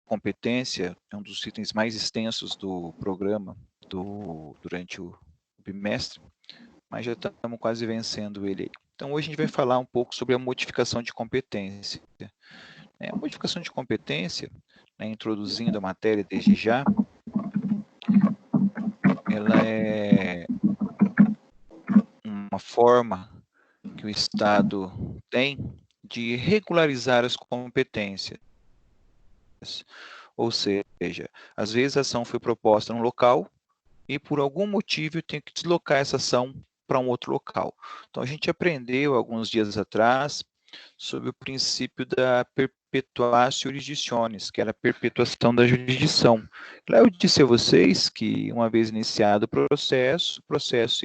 competência é um dos itens mais extensos do programa durante o bimestre, mas já estamos quase vencendo ele aí. Então, hoje a gente vai falar um pouco sobre a modificação de competência. A modificação de competência, né, introduzindo a matéria desde já, ela é uma forma que o Estado tem de regularizar as competências. Ou seja, às vezes a ação foi proposta num local e por algum motivo eu tenho que deslocar essa ação para um outro local. Então, a gente aprendeu alguns dias atrás sobre o princípio da perpetuatio jurisdictionis, que era a perpetuação da jurisdição. Lá eu disse a vocês que, uma vez iniciado o processo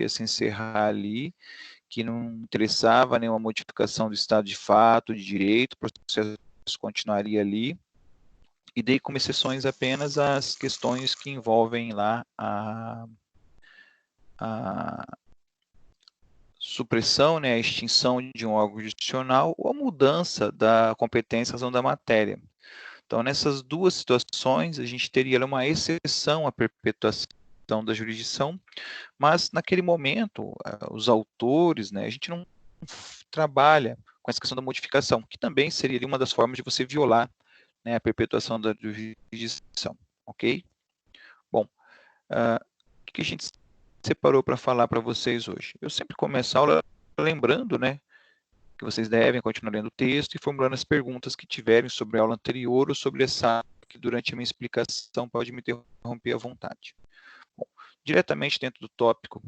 ia se encerrar ali, que não interessava nenhuma modificação do estado de fato, de direito, o processo continuaria ali, e dei como exceções apenas as questões que envolvem lá a supressão, né, a extinção de um órgão jurisdicional ou a mudança da competência em razão da matéria. Então, nessas duas situações, a gente teria uma exceção à perpetuação da jurisdição, mas naquele momento, os autores, né, a gente não trabalha com essa questão da modificação, que também seria uma das formas de você violar, né, a perpetuação da jurisdição, ok? Bom, o que a gente separou para falar para vocês hoje? Eu sempre começo a aula lembrando, né, que vocês devem continuar lendo o texto e formulando as perguntas que tiverem sobre a aula anterior ou sobre essa que durante a minha explicação pode me interromper à vontade. Bom, diretamente dentro do tópico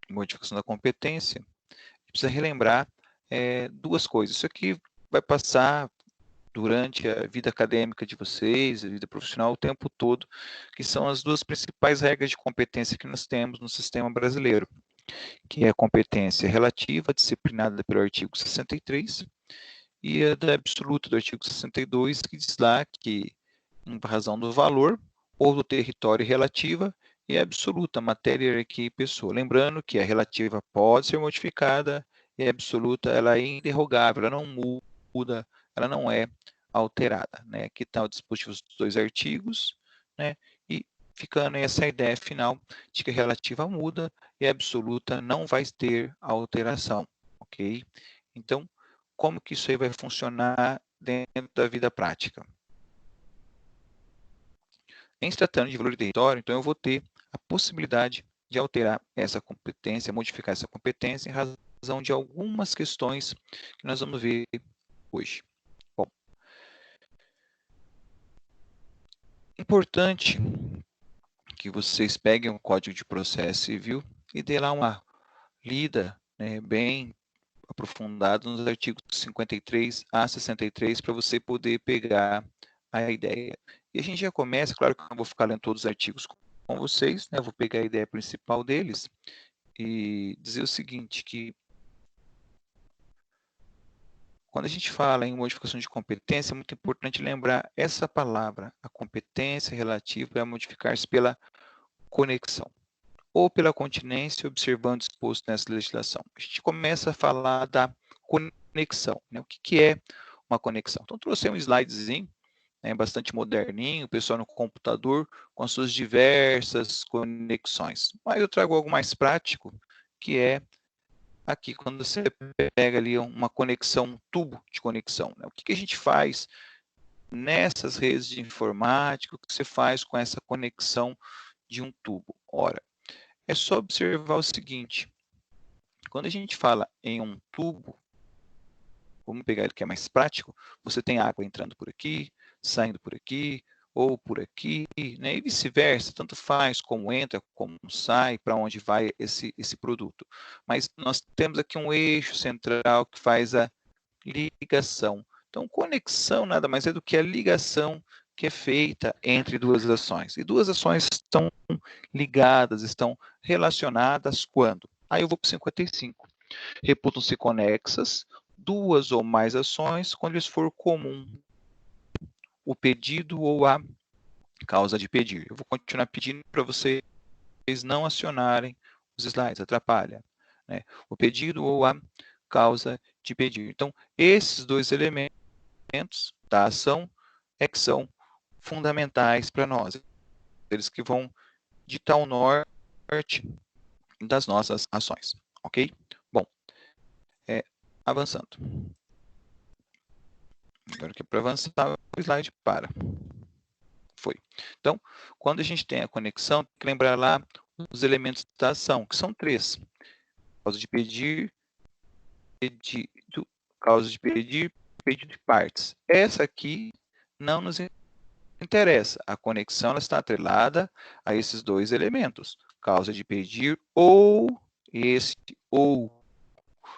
modificação da competência, a gente precisa relembrar duas coisas. Isso aqui vai passar durante a vida acadêmica de vocês, a vida profissional, o tempo todo, que são as duas principais regras de competência que nós temos no sistema brasileiro, que é a competência relativa, disciplinada pelo artigo 63, e a da absoluta do artigo 62, que diz lá que, em razão do valor ou do território relativa, e a absoluta, matéria, hierarquia e pessoa. Lembrando que a relativa pode ser modificada, e a absoluta ela é inderrogável, ela não muda, ela não é alterada. Né? Aqui está o dispositivo dos dois artigos, né? E ficando essa ideia final de que a relativa muda e a absoluta não vai ter alteração, ok? Então, como que isso aí vai funcionar dentro da vida prática? Em se tratando de valor de território, então eu vou ter a possibilidade de alterar essa competência, modificar essa competência em razão de algumas questões que nós vamos ver hoje. Bom, importante que vocês peguem o Código de Processo Civil e dê lá uma lida, né, bem aprofundada nos artigos 53 a 63 para você poder pegar a ideia. E a gente já começa, claro que eu não vou ficar lendo todos os artigos com vocês, né, eu vou pegar a ideia principal deles e dizer o seguinte, que quando a gente fala em modificação de competência, é muito importante lembrar essa palavra, a competência relativa a modificar-se pela conexão, ou pela continência, observando o exposto nessa legislação. A gente começa a falar da conexão, né? O que é uma conexão? Então, trouxe um slidezinho, né, bastante moderninho, o pessoal no computador, com as suas diversas conexões. Mas eu trago algo mais prático, que é aqui, quando você pega ali uma conexão, um tubo de conexão. Né? O que a gente faz nessas redes de informática, o que você faz com essa conexão de um tubo? Ora, é só observar o seguinte, quando a gente fala em um tubo, vamos pegar ele que é mais prático, você tem água entrando por aqui, saindo por aqui, ou por aqui, né? E vice-versa, tanto faz como entra, como sai, para onde vai esse produto. Mas nós temos aqui um eixo central que faz a ligação. Então, conexão nada mais é do que a ligação que é feita entre duas ações. E duas ações estão ligadas, estão relacionadas quando? Aí eu vou para o 55. Reputam-se conexas duas ou mais ações quando lhes for comum o pedido ou a causa de pedir. Eu vou continuar pedindo para vocês não acionarem os slides, atrapalha. Né? O pedido ou a causa de pedir. Então, esses dois elementos da ação é que são fundamentais para nós. Eles que vão ditar o norte das nossas ações, ok? Bom, avançando. Agora que para avançar, o slide para. Foi. Então, quando a gente tem a conexão, tem que lembrar lá os elementos da ação, que são 3. Causa de pedir, causa de pedir, pedido de partes. Essa aqui não nos interessa. A conexão ela está atrelada a esses 2 elementos. Causa de pedir ou esse ou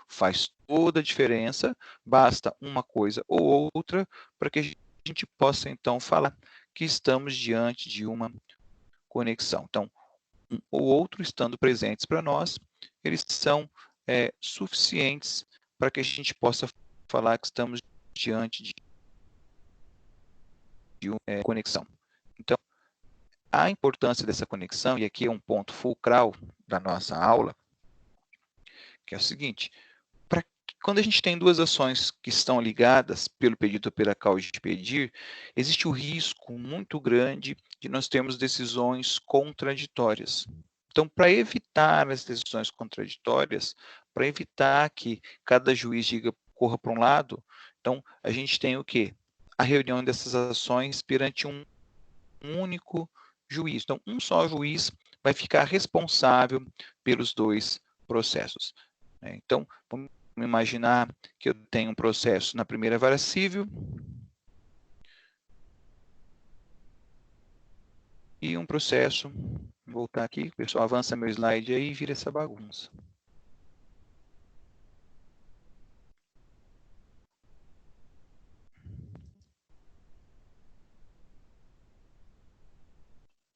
faz toda a diferença, basta uma coisa ou outra para que a gente possa então falar que estamos diante de uma conexão. Então, um ou outro estando presentes para nós, eles são suficientes para que a gente possa falar que estamos diante de uma conexão. Então, a importância dessa conexão, e aqui é um ponto fulcral da nossa aula, que é o seguinte: quando a gente tem 2 ações que estão ligadas pelo pedido ou pela causa de pedir, existe o risco muito grande de nós termos decisões contraditórias. Então, para evitar as decisões contraditórias, para evitar que cada juiz corra para um lado, então a gente tem o quê? A reunião dessas ações perante um único juiz. Então, um só juiz vai ficar responsável pelos 2 processos. Então, vamos imaginar que eu tenho um processo na primeira vara civil e um processo, vou voltar aqui, o pessoal avança meu slide aí e vira essa bagunça.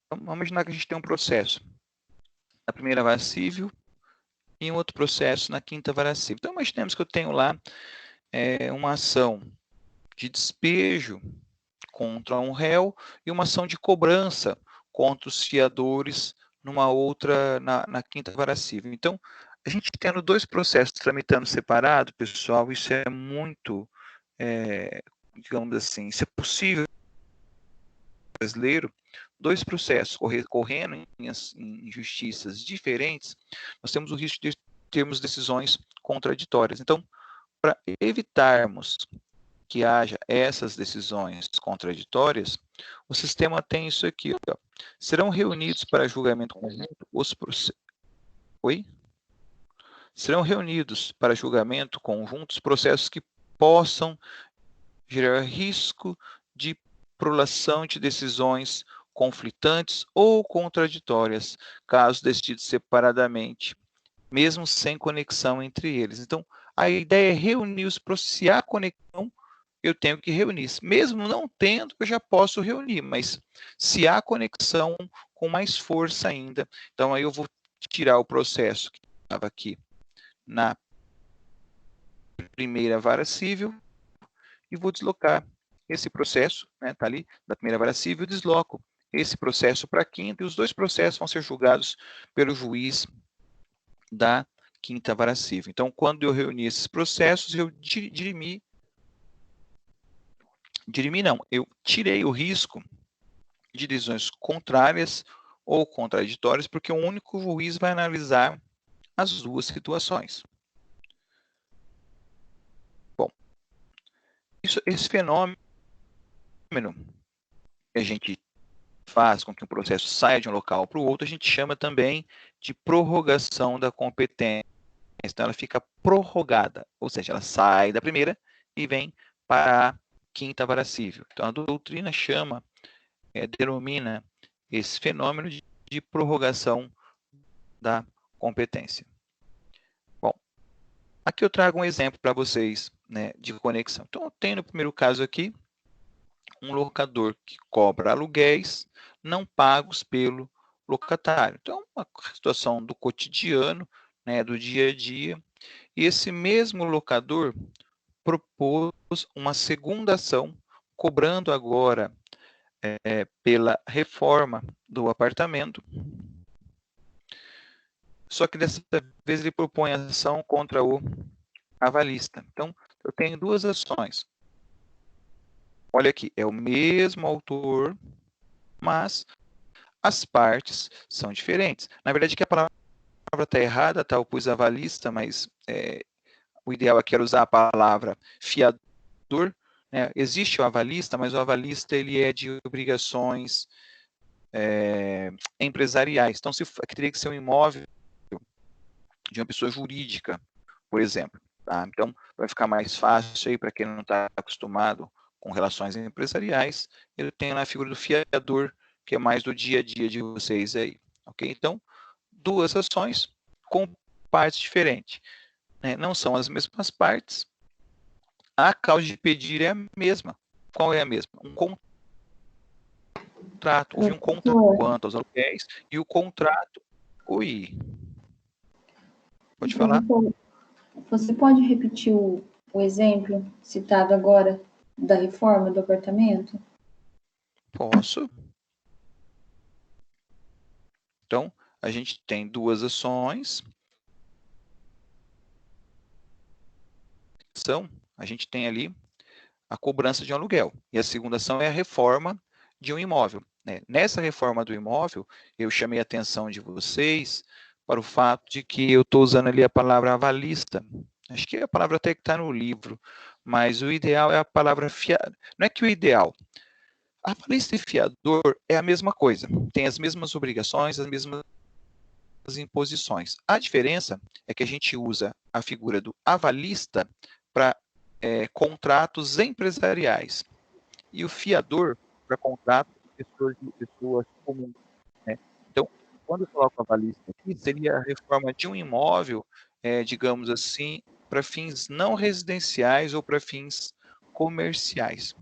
Então, vamos imaginar que a gente tem um processo na primeira vara civil e um outro processo na quinta vara civil. Então, imaginemos que eu tenho lá uma ação de despejo contra um réu e uma ação de cobrança contra os fiadores numa outra, na quinta vara civil. Então, a gente tendo 2 processos tramitando separado, pessoal, isso é muito, digamos assim, isso é possível no brasileiro, 2 processos correndo em justiças diferentes, nós temos o risco de termos decisões contraditórias. Então, para evitarmos que haja essas decisões contraditórias, o sistema tem isso aqui, ó. Serão reunidos para julgamento conjunto os Serão reunidos para julgamento conjunto os processos que possam gerar risco de prolação de decisões conflitantes ou contraditórias, caso decididos separadamente, mesmo sem conexão entre eles. Então, a ideia é reunir os processos. Se há conexão, eu tenho que reunir. Mesmo não tendo, eu já posso reunir, mas se há conexão, com mais força ainda. Então, aí eu vou tirar o processo que estava aqui na primeira vara civil e vou deslocar esse processo, está ali, da primeira vara civil, desloco esse processo para a quinta, e os 2 processos vão ser julgados pelo juiz da quinta vara civil. Então, quando eu reuni esses processos, eu eu tirei o risco de decisões contrárias ou contraditórias, porque um único juiz vai analisar as 2 situações. Bom, esse fenômeno que a gente faz com que um processo saia de um local para o outro, a gente chama também de prorrogação da competência. Então, ela fica prorrogada, ou seja, ela sai da primeira e vem para a quinta vara civil. Então, a doutrina denomina esse fenômeno de prorrogação da competência. Bom, aqui eu trago um exemplo para vocês, de conexão. Então, eu tenho no primeiro caso aqui um locador que cobra aluguéis não pagos pelo locatário. Então, uma situação do cotidiano, do dia a dia. E esse mesmo locador propôs uma segunda ação, cobrando agora pela reforma do apartamento. Só que dessa vez ele propõe ação contra o avalista. Então, eu tenho 2 ações. olha aqui, é o mesmo autor, mas as partes são diferentes. Na verdade, que a palavra está errada, tá? Eu pus avalista, mas o ideal aqui era usar a palavra fiador. Né? Existe o avalista, mas o avalista ele é de obrigações empresariais. Então, aqui teria que ser um imóvel de uma pessoa jurídica, por exemplo. Tá? Então, vai ficar mais fácil aí para quem não está acostumado com relações empresariais. Ele tem lá a figura do fiador, que é mais do dia a dia de vocês aí. Ok? Então, duas ações com partes diferentes. Né? Não são as mesmas partes. A causa de pedir é a mesma. Qual é a mesma? Um contrato. Houve um contrato quanto aos aluguéis e o contrato... Oi. Pode falar? Você pode repetir o exemplo citado agora da reforma do apartamento? Posso. Então, a gente tem duas ações. A gente tem ali a cobrança de um aluguel. E a segunda ação é a reforma de um imóvel. Né? Nessa reforma do imóvel, eu chamei a atenção de vocês para o fato de que eu estou usando ali a palavra avalista. Acho que é a palavra até que está no livro, mas o ideal é a palavra fiador. Não é que o ideal. Avalista e fiador é a mesma coisa. Tem as mesmas obrigações, as mesmas imposições. A diferença é que a gente usa a figura do avalista para contratos empresariais e o fiador para contratos de pessoas comuns. Né? Então, quando eu coloco avalista aqui, seria a reforma de um imóvel, digamos assim, para fins não residenciais ou para fins comerciais.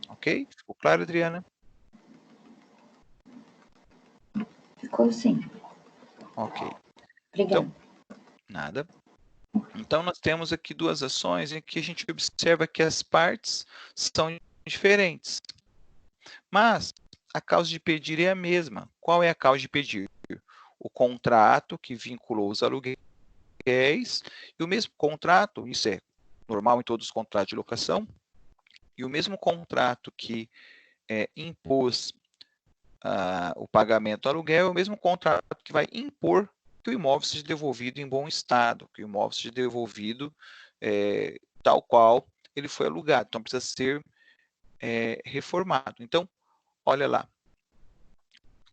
Ok? Ficou claro, Adriana? Ficou sim. Ok. Obrigada. Então, nada. Então, nós temos aqui duas ações em que a gente observa que as partes são diferentes. Mas a causa de pedir é a mesma. Qual é a causa de pedir? O contrato que vinculou os aluguéis e o mesmo contrato, isso é normal em todos os contratos de locação, e o mesmo contrato que impôs o pagamento do aluguel é o mesmo contrato que vai impor que o imóvel seja devolvido em bom estado, que o imóvel seja devolvido tal qual ele foi alugado. Então, precisa ser reformado. Então, olha lá.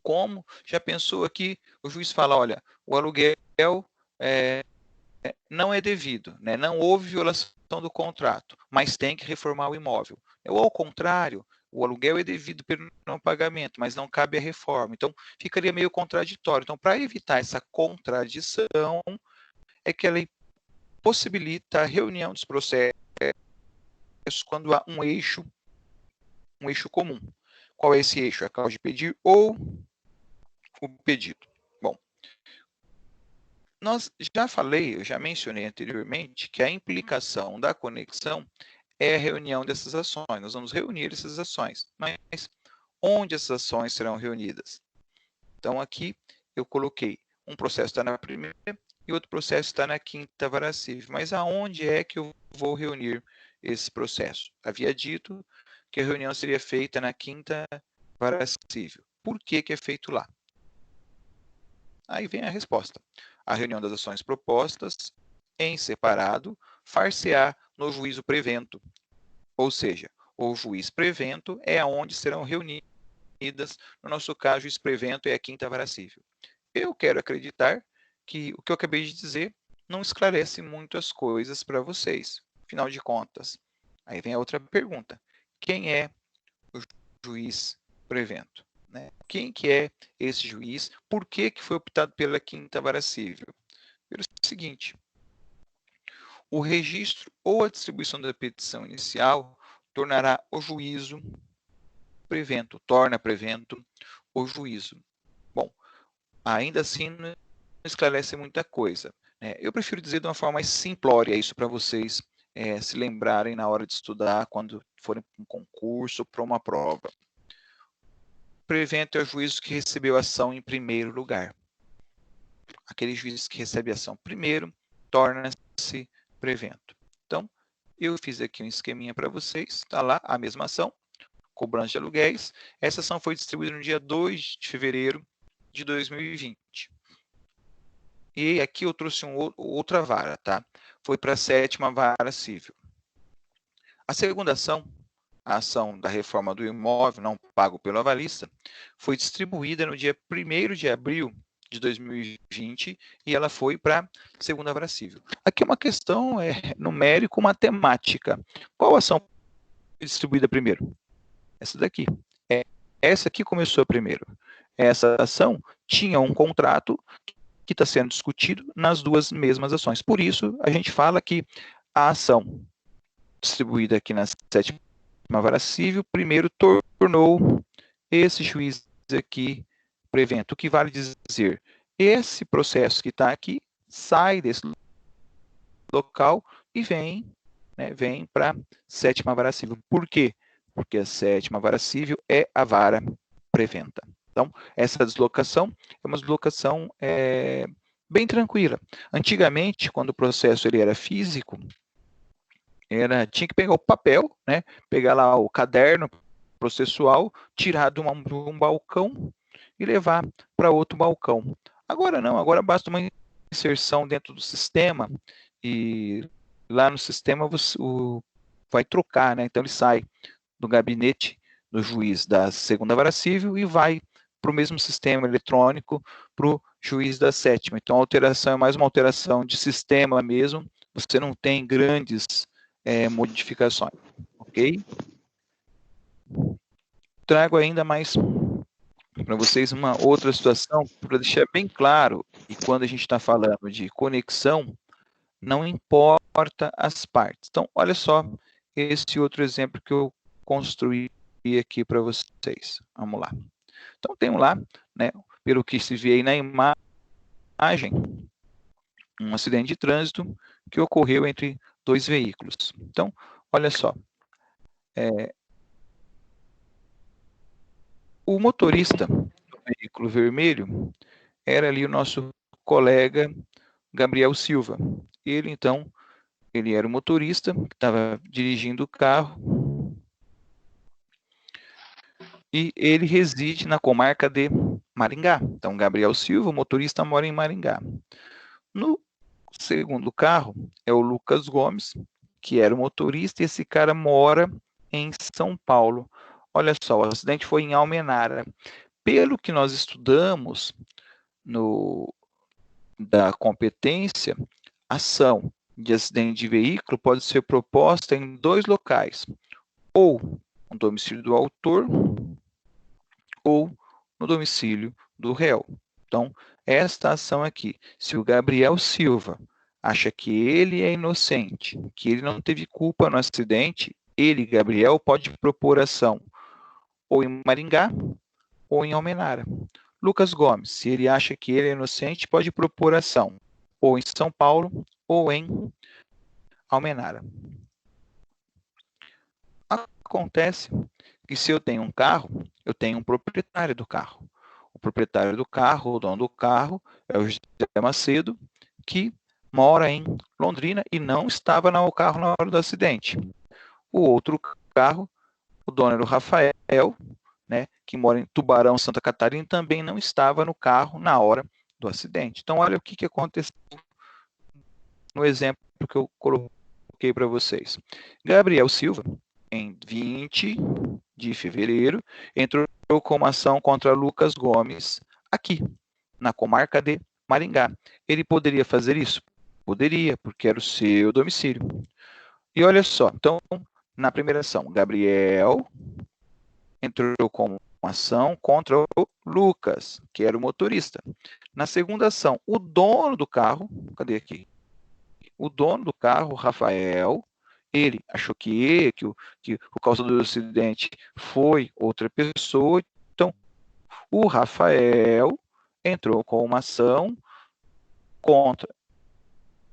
Como já pensou aqui, o juiz fala, olha, o aluguel não é devido, né? Não houve violação do contrato, mas tem que reformar o imóvel. Ou ao contrário, o aluguel é devido pelo não pagamento, mas não cabe a reforma. Então, ficaria meio contraditório. Então, para evitar essa contradição, é que ela possibilita a reunião dos processos quando há um eixo comum. Qual é esse eixo? A causa de pedir ou o pedido? Bom, eu já mencionei anteriormente que a implicação da conexão é a reunião dessas ações. Nós vamos reunir essas ações, mas onde essas ações serão reunidas? Então, aqui eu coloquei um processo está na primeira e outro processo está na quinta vara civil. Mas aonde é que eu vou reunir esse processo? Havia dito que a reunião seria feita na quinta vara civil. Por que é feito lá? Aí vem a resposta. A reunião das ações propostas, em separado, far-se-á no juízo prevento. Ou seja, o juiz prevento é onde serão reunidas, no nosso caso, o juiz prevento é a quinta vara civil. Eu quero acreditar que o que eu acabei de dizer não esclarece muito as coisas para vocês. Afinal de contas, aí vem a outra pergunta. Quem é o juiz prevento? Né? Quem que é esse juiz? Por que foi optado pela quinta vara civil? Pelo seguinte, o registro ou a distribuição da petição inicial tornará o juízo prevento, torna prevento o juízo. Bom, ainda assim não esclarece muita coisa. Né? Eu prefiro dizer de uma forma mais simplória isso para vocês se lembrarem na hora de estudar, quando forem para um concurso, para uma prova. Prevento é o juízo que recebeu a ação em primeiro lugar. Aquele juiz que recebe a ação primeiro torna-se prevento. Então, eu fiz aqui um esqueminha para vocês, está lá a mesma ação, cobrança de aluguéis. Essa ação foi distribuída no dia 2 de fevereiro de 2020. E aqui eu trouxe outra vara, tá? Foi para a 7ª Vara Civil. A segunda ação, a ação da reforma do imóvel não pago pelo avalista, foi distribuída no dia 1º de abril de 2020 e ela foi para a 2ª Vara Civil. Aqui uma questão numérico-matemática. Qual ação foi distribuída primeiro? Essa daqui. Essa aqui começou primeiro. Essa ação tinha um contrato que está sendo discutido nas duas mesmas ações. Por isso, a gente fala que a ação distribuída aqui na 7ª Vara Civil, primeiro tornou esse juiz aqui prevento. O que vale dizer? Esse processo que está aqui sai desse local e vem para a 7ª Vara Civil. Por quê? Porque a 7ª Vara Civil é a vara preventa. Então, essa deslocação é uma deslocação bem tranquila. Antigamente, quando o processo ele era físico, tinha que pegar o papel, né, pegar lá o caderno processual, tirar de um balcão e levar para outro balcão. Agora não, agora basta uma inserção dentro do sistema e lá no sistema vai trocar, né? Então ele sai do gabinete do juiz da 2ª Vara Civil e vai para o mesmo sistema eletrônico para o juiz da 7ª. Então a alteração é mais uma alteração de sistema mesmo, você não tem grandes modificações, ok? Trago ainda mais para vocês uma outra situação, para deixar bem claro, e quando a gente está falando de conexão, não importa as partes. Então, olha só esse outro exemplo que eu construí aqui para vocês. Vamos lá. Então, temos lá, né, pelo que se vê aí na imagem, um acidente de trânsito que ocorreu entre dois veículos. Então, olha só. O motorista do veículo vermelho era ali o nosso colega Gabriel Silva. Ele, então, ele era o motorista que estava dirigindo o carro e ele reside na comarca de Maringá. Então, Gabriel Silva, o motorista, mora em Maringá. No segundo carro é o Lucas Gomes, que era o motorista, e esse cara mora em São Paulo. Olha só, o acidente foi em Almenara. Pelo que nós estudamos da competência, ação de acidente de veículo pode ser proposta em dois locais, ou no domicílio do autor, ou no domicílio do réu. Então, esta ação aqui, se o Gabriel Silva acha que ele é inocente, que ele não teve culpa no acidente, ele, Gabriel, pode propor ação ou em Maringá ou em Almenara. Lucas Gomes, se ele acha que ele é inocente, pode propor ação ou em São Paulo ou em Almenara. Acontece que se eu tenho um carro, eu tenho um proprietário do carro. O proprietário do carro, o dono do carro, é o José Macedo, que mora em Londrina e não estava no carro na hora do acidente. O outro carro, o dono era o Rafael, né, que mora em Tubarão, Santa Catarina, também não estava no carro na hora do acidente. Então, olha o que aconteceu no exemplo que eu coloquei para vocês. Gabriel Silva, em 20 de fevereiro, entrou com uma ação contra Lucas Gomes, aqui, na comarca de Maringá. Ele poderia fazer isso? Poderia, porque era o seu domicílio. E olha só, então, na primeira ação, Gabriel entrou com uma ação contra o Lucas, que era o motorista. Na segunda ação, o dono do carro, cadê aqui? O dono do carro, Rafael, ele achou que o causador do acidente foi outra pessoa, então o Rafael entrou com uma ação contra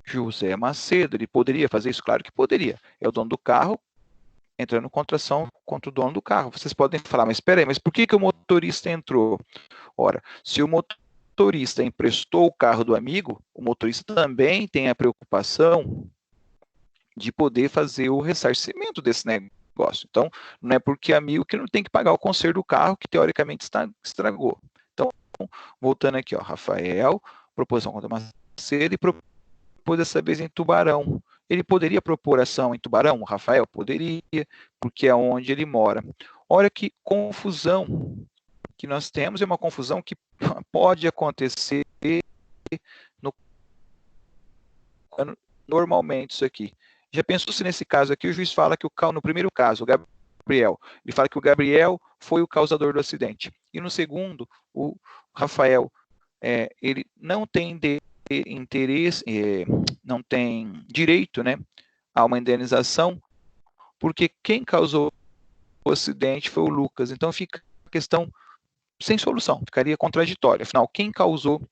José Macedo. Ele poderia fazer isso? Claro que poderia. É o dono do carro entrando contra ação contra o dono do carro. Vocês podem falar, mas espera aí, mas por que o motorista entrou? Ora, se o motorista emprestou o carro do amigo, o motorista também tem a preocupação de poder fazer o ressarcimento desse negócio. Então, não é porque é amigo que não tem que pagar o conserto do carro que teoricamente estragou. Então, voltando aqui, ó, Rafael, proposição contra Macedo e propôs dessa vez em Tubarão. Ele poderia propor ação em Tubarão? Rafael poderia, porque é onde ele mora. Olha que confusão que nós temos, é uma confusão que pode acontecer normalmente isso aqui. Já pensou se nesse caso aqui o juiz fala que no primeiro caso, o Gabriel, ele fala que o Gabriel foi o causador do acidente. E no segundo, o Rafael, ele não tem interesse, não tem direito, né, a uma indenização, porque quem causou o acidente foi o Lucas. Então fica a questão sem solução, ficaria contraditória. Afinal, quem causou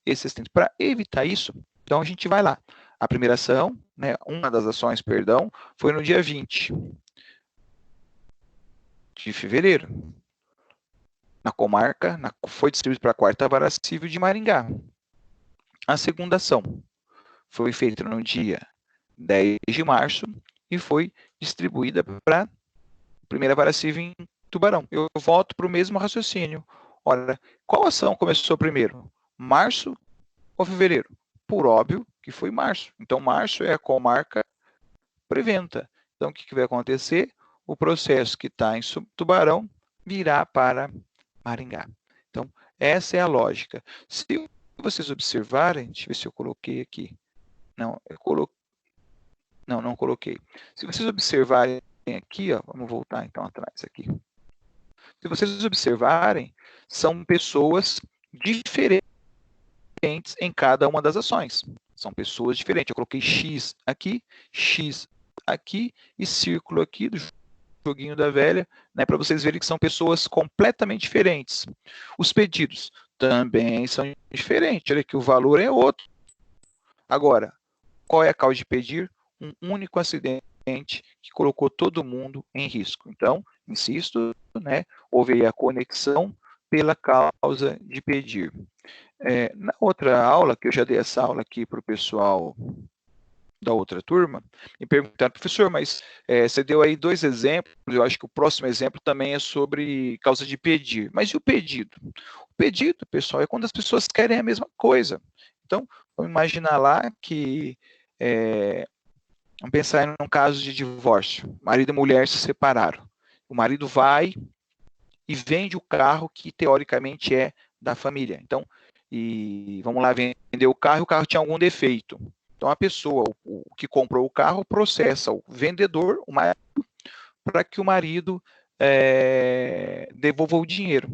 esse acidente? Para evitar isso, então a gente vai lá. A primeira ação, né, uma das ações, perdão, foi no dia 20 de fevereiro. Na comarca, foi distribuído para a 4ª Vara Civil de Maringá. A segunda ação foi feita no dia 10 de março e foi distribuída para a 1ª Vara Civil em Tubarão. Eu volto para o mesmo raciocínio. Olha, qual ação começou primeiro? Março ou fevereiro? Por óbvio que foi março. Então, março é a comarca preventa. Então, o que vai acontecer? O processo que está em Tubarão virá para Maringá. Então, essa é a lógica. Se vocês observarem, deixa eu ver se eu coloquei aqui. Não, não coloquei. Se vocês observarem aqui, ó, vamos voltar então atrás aqui. Se vocês observarem, são pessoas diferentes em cada uma das ações. São pessoas diferentes. Eu coloquei X aqui e círculo aqui do joguinho da velha, né, para vocês verem que são pessoas completamente diferentes. Os pedidos também são diferentes. Olha que o valor é outro. Agora, qual é a causa de pedir? Um único acidente que colocou todo mundo em risco. Então, insisto, né, houve a conexão pela causa de pedir. Na outra aula, que eu já dei essa aula aqui para o pessoal da outra turma, me perguntaram, professor, mas você deu aí 2 exemplos, eu acho que o próximo exemplo também é sobre causa de pedir. Mas e o pedido? O pedido, pessoal, é quando as pessoas querem a mesma coisa. Então, vamos imaginar lá que, vamos pensar em um caso de divórcio, marido e mulher se separaram. O marido vai e vende o carro que teoricamente é da família. Então, vamos lá, vender o carro e o carro tinha algum defeito. Então, a pessoa, o que comprou o carro, processa o vendedor, o marido, para que o marido devolva o dinheiro.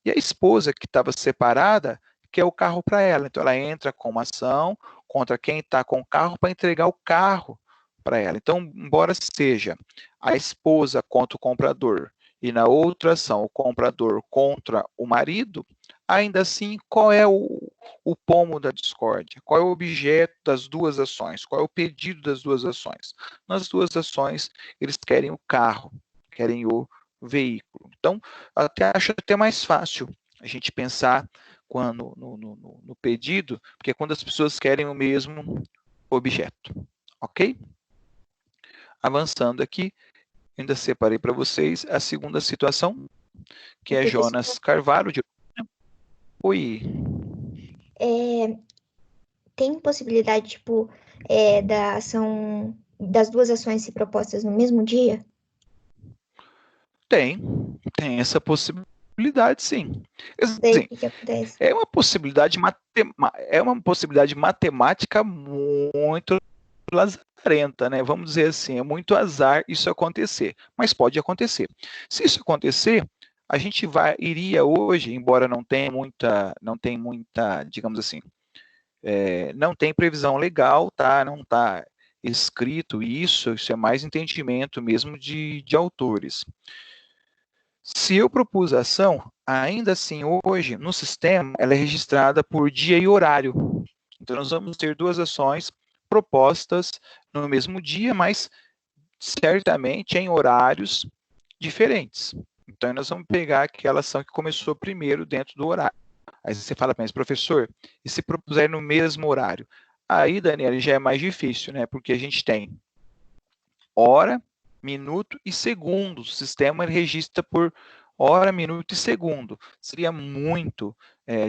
E a esposa, que estava separada, quer o carro para ela. Então, ela entra com uma ação contra quem está com o carro para entregar o carro para ela. Então, embora seja a esposa contra o comprador e na outra ação o comprador contra o marido, ainda assim, qual é o pomo da discórdia? Qual é o objeto das duas ações? Qual é o pedido das duas ações? Nas duas ações, eles querem o carro, querem o veículo. Então, acho até mais fácil a gente pensar no pedido, porque é quando as pessoas querem o mesmo objeto. Ok? Avançando aqui, ainda separei para vocês a segunda situação, que é Jonas Carvalho. Oi. Tem possibilidade, tipo, das duas ações ser propostas no mesmo dia? Tem essa possibilidade, sim. Daí o que acontece? É uma possibilidade matemática muito lazarenta, né? Vamos dizer assim, é muito azar isso acontecer, mas pode acontecer. Se isso acontecer, a gente iria hoje, embora não tenha muita, digamos assim, não tem previsão legal, tá? Não está escrito isso é mais entendimento mesmo de autores. Se eu propus a ação, ainda assim, hoje, no sistema, ela é registrada por dia e horário. Então, nós vamos ter duas ações propostas no mesmo dia, mas certamente em horários diferentes. Então, nós vamos pegar aquela ação que começou primeiro dentro do horário. Aí você fala, mas professor, e se propuser no mesmo horário? Aí, Daniela, já é mais difícil, né? Porque a gente tem hora, minuto e segundo. O sistema registra por hora, minuto e segundo. Seria muito,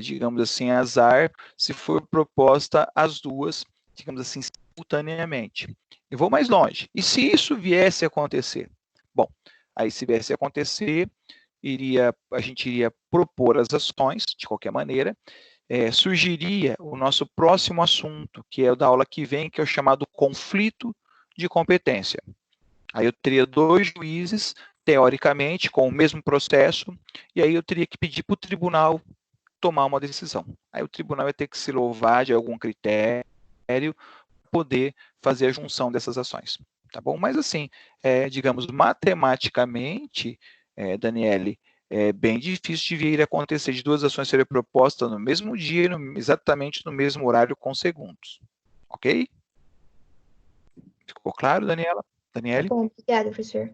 digamos assim, azar se for proposta as duas, digamos assim, simultaneamente. Eu vou mais longe. E se isso viesse a acontecer? Bom, aí se viesse a acontecer, a gente iria propor as ações, de qualquer maneira, surgiria o nosso próximo assunto, que é o da aula que vem, que é o chamado conflito de competência. Aí eu teria 2 juízes, teoricamente, com o mesmo processo, e aí eu teria que pedir para o tribunal tomar uma decisão. Aí o tribunal ia ter que se louvar de algum critério para poder fazer a junção dessas ações. Tá bom? Mas assim, digamos, matematicamente, Daniele, é bem difícil de vir a acontecer de 2 ações serem propostas no mesmo dia, exatamente no mesmo horário com segundos. Ok? Ficou claro, Daniele? Bom, obrigada, professor.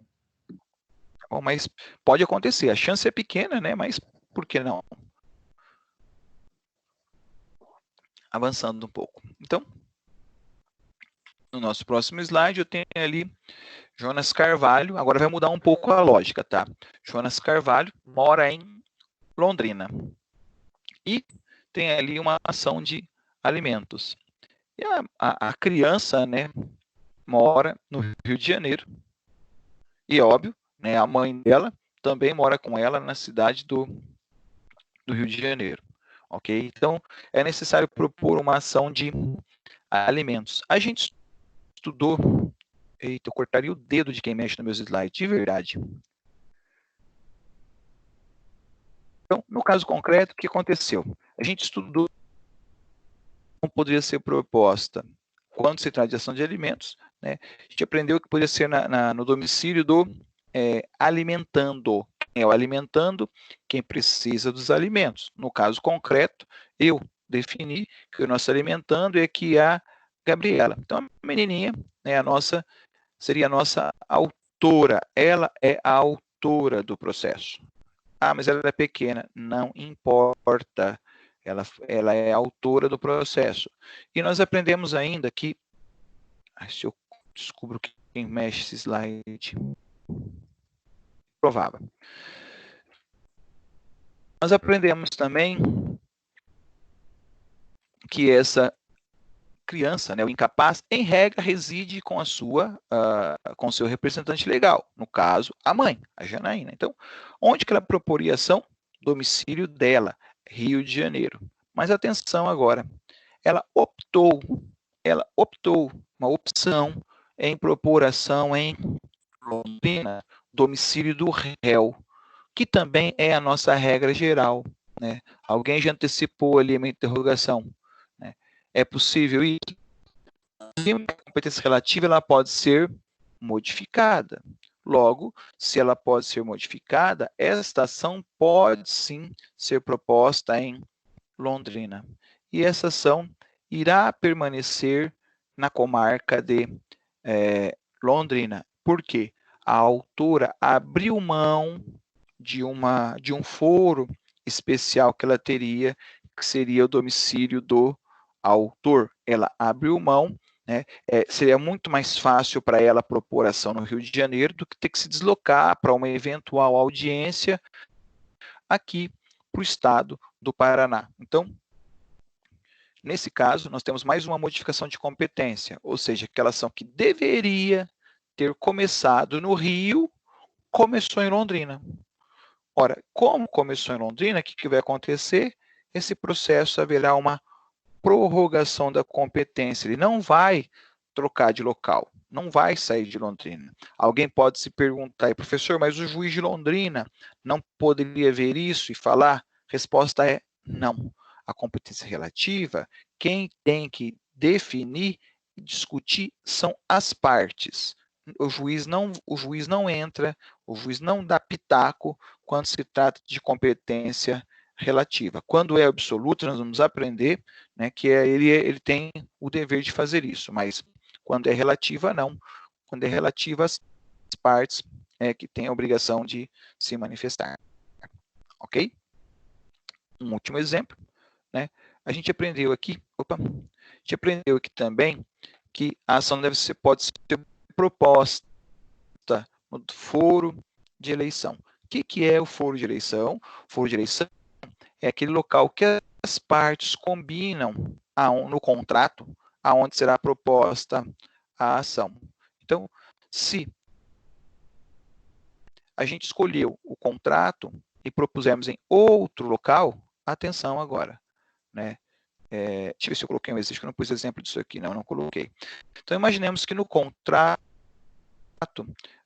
Bom, mas pode acontecer. A chance é pequena, né? Mas por que não? Avançando um pouco. Então, no nosso próximo slide, eu tenho ali Jonas Carvalho. Agora vai mudar um pouco a lógica, tá? Jonas Carvalho mora em Londrina. E tem ali uma ação de alimentos. E a criança, né, mora no Rio de Janeiro. E, óbvio, né, a mãe dela também mora com ela na cidade do Rio de Janeiro. Ok? Então, é necessário propor uma ação de alimentos. A gente estudou... Eita, eu cortaria o dedo de quem mexe nos meus slides, de verdade. Então, no caso concreto, o que aconteceu? A gente estudou como poderia ser proposta quando se trata de ação de alimentos, né? A gente aprendeu que poderia ser no domicílio do alimentando. Quem é o alimentando? Quem precisa dos alimentos. No caso concreto, eu defini que o nosso alimentando é que a Gabriela. Então, a menininha, né, seria a nossa autora. Ela é a autora do processo. Ah, mas ela é pequena. Não importa. Ela é a autora do processo. E nós aprendemos ainda que... se eu descubro quem mexe esse slide... provável. Nós aprendemos também que essa criança, né, o incapaz, em regra, reside com com seu representante legal, no caso, a mãe, a Janaína. Então, onde que ela proporia ação? Domicílio dela, Rio de Janeiro. Mas atenção agora, ela optou, uma opção em propor ação em Londrina, domicílio do réu, que também é a nossa regra geral, né? Alguém já antecipou ali a minha interrogação, né? É possível isso? A competência relativa ela pode ser modificada. Logo, se ela pode ser modificada, esta ação pode sim ser proposta em Londrina. E essa ação irá permanecer na comarca de Londrina. Por quê? A autora abriu mão de um foro especial que ela teria, que seria o domicílio do autor. Ela abriu mão, né? Seria muito mais fácil para ela propor ação no Rio de Janeiro do que ter que se deslocar para uma eventual audiência aqui para o estado do Paraná. Então, nesse caso, nós temos mais uma modificação de competência, ou seja, aquela ação que deveria ter começado no Rio, começou em Londrina. Ora, como começou em Londrina, o que vai acontecer? Esse processo haverá uma prorrogação da competência, ele não vai trocar de local, não vai sair de Londrina. Alguém pode se perguntar, professor, mas o juiz de Londrina não poderia ver isso e falar? Resposta é não. A competência relativa, quem tem que definir e discutir são as partes. O juiz não entra, o juiz não dá pitaco quando se trata de competência relativa. Quando é absoluta, nós vamos aprender, né, que ele tem o dever de fazer isso, mas quando é relativa, não. Quando é relativa, as partes que têm a obrigação de se manifestar. Ok? Um último exemplo, né? A gente aprendeu aqui também que a ação pode ser proposta no foro de eleição. O que é o foro de eleição? O foro de eleição é aquele local que as partes combinam no contrato aonde será proposta a ação. Então, se a gente escolheu o contrato e propusemos em outro local, atenção agora, né? Deixa eu ver se eu coloquei um exemplo, que eu não pus exemplo disso aqui, não coloquei. Então, imaginemos que no contrato,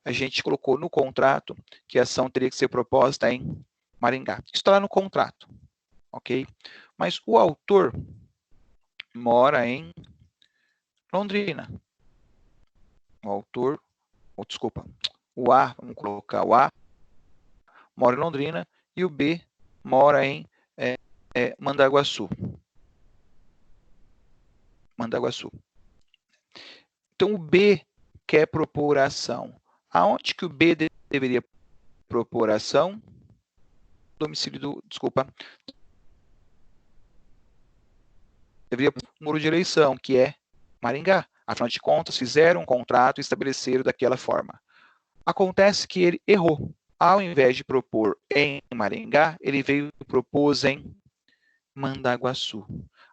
a gente colocou no contrato que a ação teria que ser proposta em Maringá. Isso está lá no contrato, ok? Mas o autor mora em Londrina. O autor, desculpa, o A, vamos colocar o A, mora em Londrina e o B mora em Mandaguaçu. Mandaguaçu. Então, o B quer propor a ação. Aonde que o B deveria propor a ação? Domicílio deveria propor o muro de eleição, que é Maringá. Afinal de contas, fizeram um contrato e estabeleceram daquela forma. Acontece que ele errou. Ao invés de propor em Maringá, ele veio e propôs em Mandaguaçu.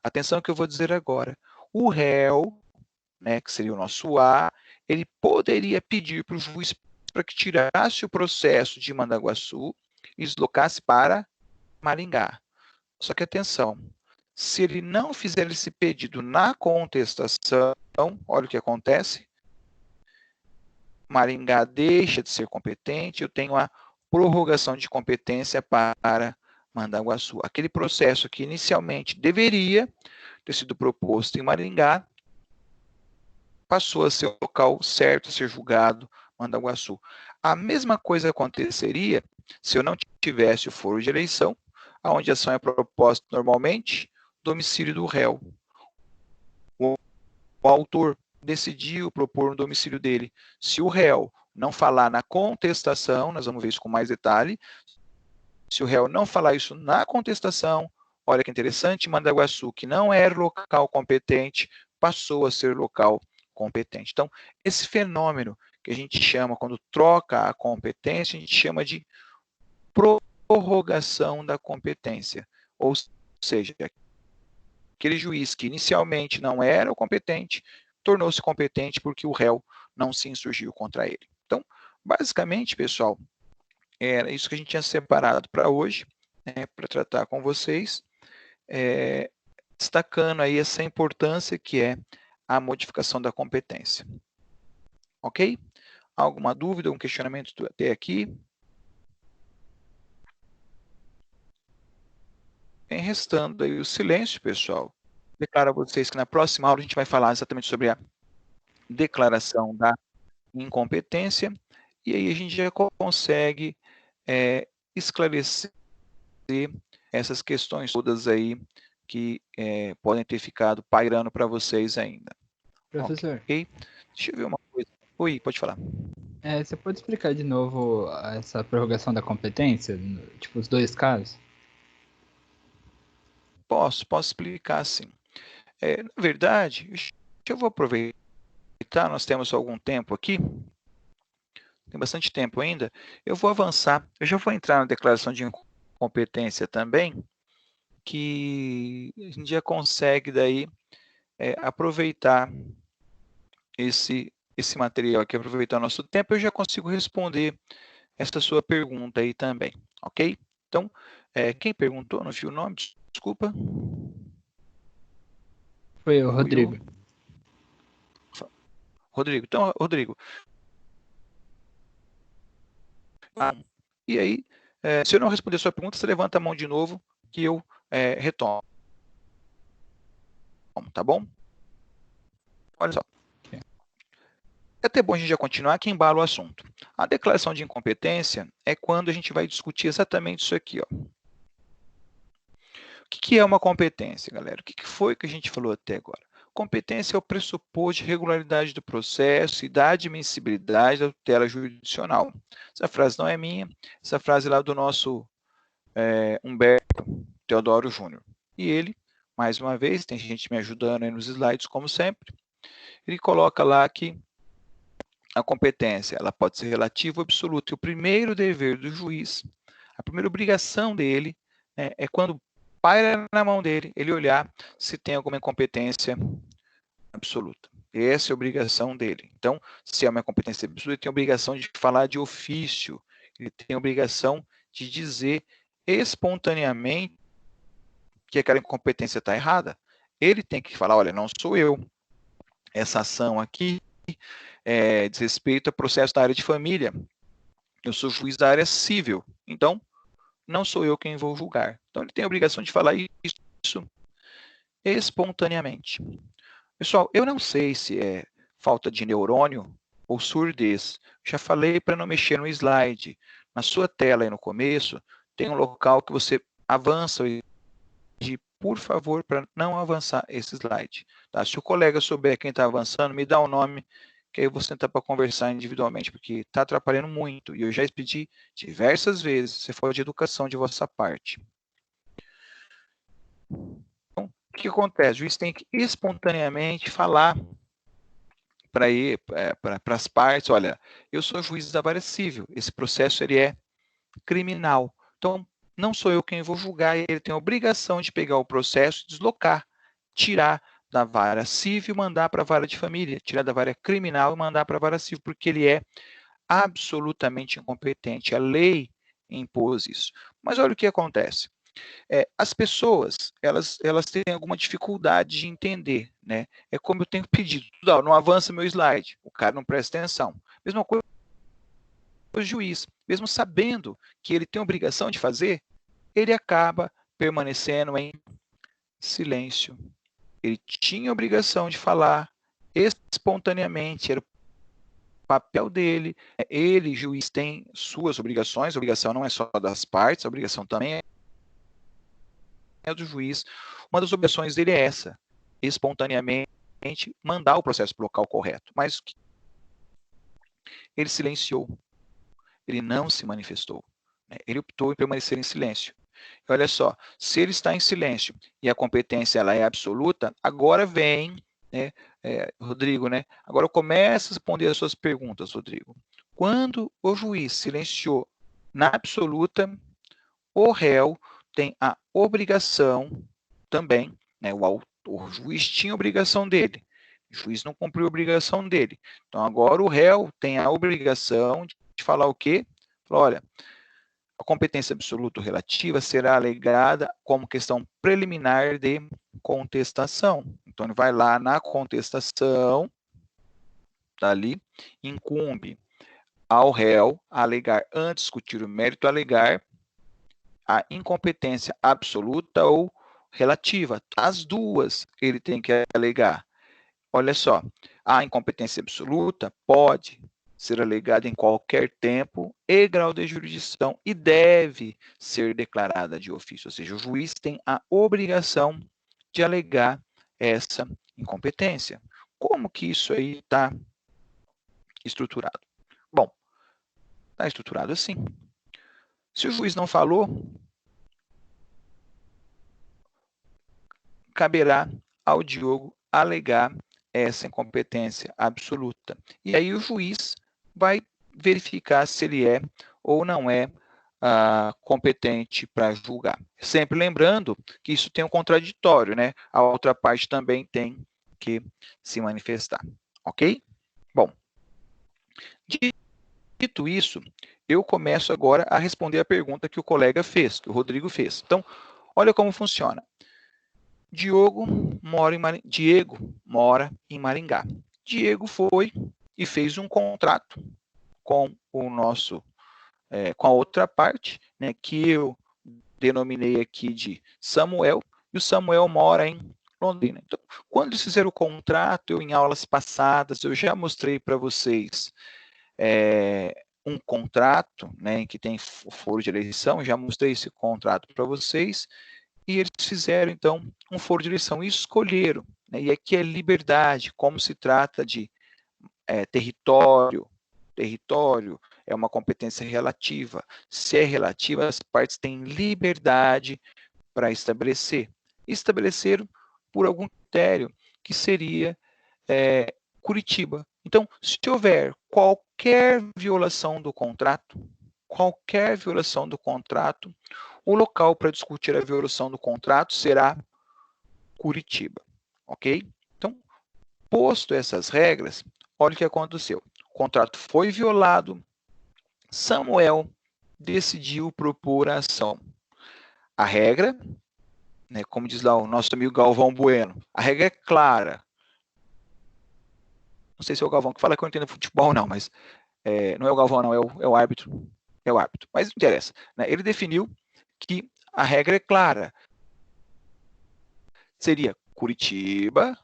Atenção que eu vou dizer agora. O réu, né, que seria o nosso A, ele poderia pedir para o juiz para que tirasse o processo de Mandaguaçu e deslocasse para Maringá. Só que atenção, se ele não fizer esse pedido na contestação, olha o que acontece. Maringá deixa de ser competente, eu tenho a prorrogação de competência para Mandaguaçu. Aquele processo que inicialmente deveria ter sido proposto em Maringá, passou a ser o local certo a ser julgado Mandaguaçu. A mesma coisa aconteceria se eu não tivesse o foro de eleição, onde a ação é proposta normalmente, domicílio do réu. O autor decidiu propor no domicílio dele. Se o réu não falar na contestação, nós vamos ver isso com mais detalhe, se o réu não falar isso na contestação, olha que interessante, Mandaguaçu, que não era local competente, passou a ser local competente. Então, esse fenômeno que a gente chama, quando troca a competência, a gente chama de prorrogação da competência. Ou seja, aquele juiz que inicialmente não era o competente, tornou-se competente porque o réu não se insurgiu contra ele. Então, basicamente, pessoal, era isso que a gente tinha separado para hoje, né, para tratar com vocês, destacando aí essa importância que é a modificação da competência. Ok? Alguma dúvida, um questionamento até aqui? Vem restando aí o silêncio, pessoal. Declaro a vocês que na próxima aula a gente vai falar exatamente sobre a declaração da incompetência, e aí a gente já consegue esclarecer essas questões todas aí que podem ter ficado pairando para vocês ainda. Professor. Ok? Deixa eu ver uma coisa. Oi, pode falar. Você pode explicar de novo essa prorrogação da competência, tipo os dois casos? Posso explicar sim. Na verdade, eu vou aproveitar, nós temos algum tempo aqui, tem bastante tempo ainda, eu vou avançar, eu já vou entrar na declaração de incompetência também, que a gente já consegue daí aproveitar esse material aqui, aproveitar o nosso tempo, eu já consigo responder esta sua pergunta aí também, ok? Então, quem perguntou, não vi o nome, desculpa. Foi o Rodrigo. Rodrigo. Então, Rodrigo. E aí, se eu não responder a sua pergunta, você levanta a mão de novo que eu retomo. Tá bom? Olha só. É até bom a gente já continuar que embala o assunto. A declaração de incompetência é quando a gente vai discutir exatamente isso aqui, ó. O que é uma competência, galera? O que foi que a gente falou até agora? Competência é o pressuposto de regularidade do processo e da admissibilidade da tutela jurisdicional. Essa frase não é minha, essa frase é lá do nosso Humberto Teodoro Júnior. E ele, mais uma vez, tem gente me ajudando aí nos slides, como sempre, ele coloca lá que a competência ela pode ser relativa ou absoluta. E o primeiro dever do juiz, a primeira obrigação dele, né, é quando paira na mão dele, ele olhar se tem alguma incompetência absoluta. Essa é a obrigação dele. Então, se é uma competência absoluta, ele tem a obrigação de falar de ofício, ele tem a obrigação de dizer espontaneamente que aquela incompetência está errada. Ele tem que falar, olha, não sou eu. Essa ação aqui diz respeito a processo da área de família. Eu sou juiz da área civil. Então, não sou eu quem vou julgar. Então, ele tem a obrigação de falar isso espontaneamente. Pessoal, eu não sei se é falta de neurônio ou surdez. Já falei para não mexer no slide. Na sua tela aí no começo, tem um local que você avança e, por favor, para não avançar esse slide. Tá? Se o colega souber quem está avançando, me dá o nome, que aí eu vou sentar para conversar individualmente, porque está atrapalhando muito. E eu já pedi diversas vezes, se for de educação de vossa parte. Então, o que acontece? O juiz tem que espontaneamente falar para as partes, olha, eu sou juiz da vara civil, esse processo ele é criminal. Então, não sou eu quem vou julgar, ele tem a obrigação de pegar o processo, deslocar, tirar da vara civil e mandar para a vara de família, tirar da vara criminal e mandar para a vara civil, porque ele é absolutamente incompetente. A lei impôs isso. Mas olha o que acontece. As pessoas, elas têm alguma dificuldade de entender, né? É como eu tenho pedido, não avança meu slide, o cara não presta atenção. Mesma coisa o juiz, mesmo sabendo que ele tem a obrigação de fazer, ele acaba permanecendo em silêncio. Ele tinha a obrigação de falar espontaneamente, era o papel dele. Ele, juiz, tem suas obrigações, a obrigação não é só das partes, a obrigação também é do juiz. Uma das obrigações dele é essa, espontaneamente mandar o processo para o local correto. Mas ele silenciou, ele não se manifestou. Ele optou em permanecer em silêncio. Olha só, se ele está em silêncio e a competência ela é absoluta, agora vem, né, Rodrigo, né? Agora começa a responder as suas perguntas, Rodrigo. Quando o juiz silenciou na absoluta, o réu tem a obrigação também, né, o juiz tinha a obrigação dele, o juiz não cumpriu a obrigação dele. Então, agora o réu tem a obrigação de falar o quê? Olha, a competência absoluta ou relativa será alegada como questão preliminar de contestação. Então, ele vai lá na contestação, tá ali, incumbe ao réu alegar, antes de discutir o mérito, alegar a incompetência absoluta ou relativa. As duas ele tem que alegar. Olha só, a incompetência absoluta pode ser alegada em qualquer tempo e grau de jurisdição e deve ser declarada de ofício, ou seja, o juiz tem a obrigação de alegar essa incompetência. Como que isso aí está estruturado? Bom, está estruturado assim. Se o juiz não falou, caberá ao Diogo alegar essa incompetência absoluta. E aí o juiz vai verificar se ele é ou não é competente para julgar. Sempre lembrando que isso tem um contraditório, né? A outra parte também tem que se manifestar, ok? Bom, dito isso, eu começo agora a responder a pergunta que o colega fez, que o Rodrigo fez. Então, olha como funciona. Diego mora em Maringá. Diego foi e fez um contrato com o nosso, com a outra parte, né, que eu denominei aqui de Samuel, e o Samuel mora em Londrina. Então, quando eles fizeram o contrato, em aulas passadas, eu já mostrei para vocês um contrato, né, em que tem foro de eleição, já mostrei esse contrato para vocês, e eles fizeram, então, um foro de eleição e escolheram. Né, e aqui é liberdade, como se trata de território. Território é uma competência relativa. Se é relativa, as partes têm liberdade para estabelecer. Estabeleceram por algum critério, que seria Curitiba. Então, se houver qualquer violação do contrato, o local para discutir a violação do contrato será Curitiba, ok? Então, posto essas regras, olha o que aconteceu. O contrato foi violado, Samuel decidiu propor a ação. A regra, né, como diz lá o nosso amigo Galvão Bueno, a regra é clara. Não sei se é o Galvão que fala que eu não entendo futebol, não, mas não é o Galvão, não, é o árbitro. É o árbitro, mas não interessa. Né? Ele definiu que a regra é clara. Seria Curitiba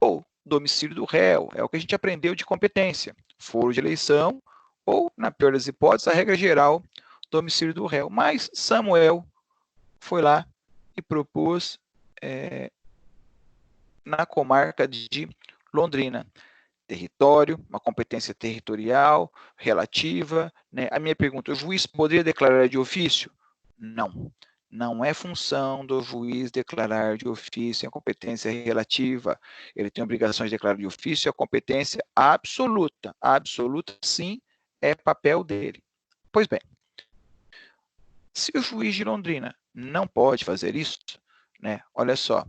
ou domicílio do réu. É o que a gente aprendeu de competência. Foro de eleição ou, na pior das hipóteses, a regra geral, domicílio do réu. Mas Samuel foi lá e propôs na comarca de Londrina. Território, uma competência territorial, relativa. Né? A minha pergunta, o juiz poderia declarar de ofício? Não. Não é função do juiz declarar de ofício a competência relativa. Ele tem obrigações de declarar de ofício a competência absoluta. A absoluta, sim, é papel dele. Pois bem, se o juiz de Londrina não pode fazer isso, né? Olha só,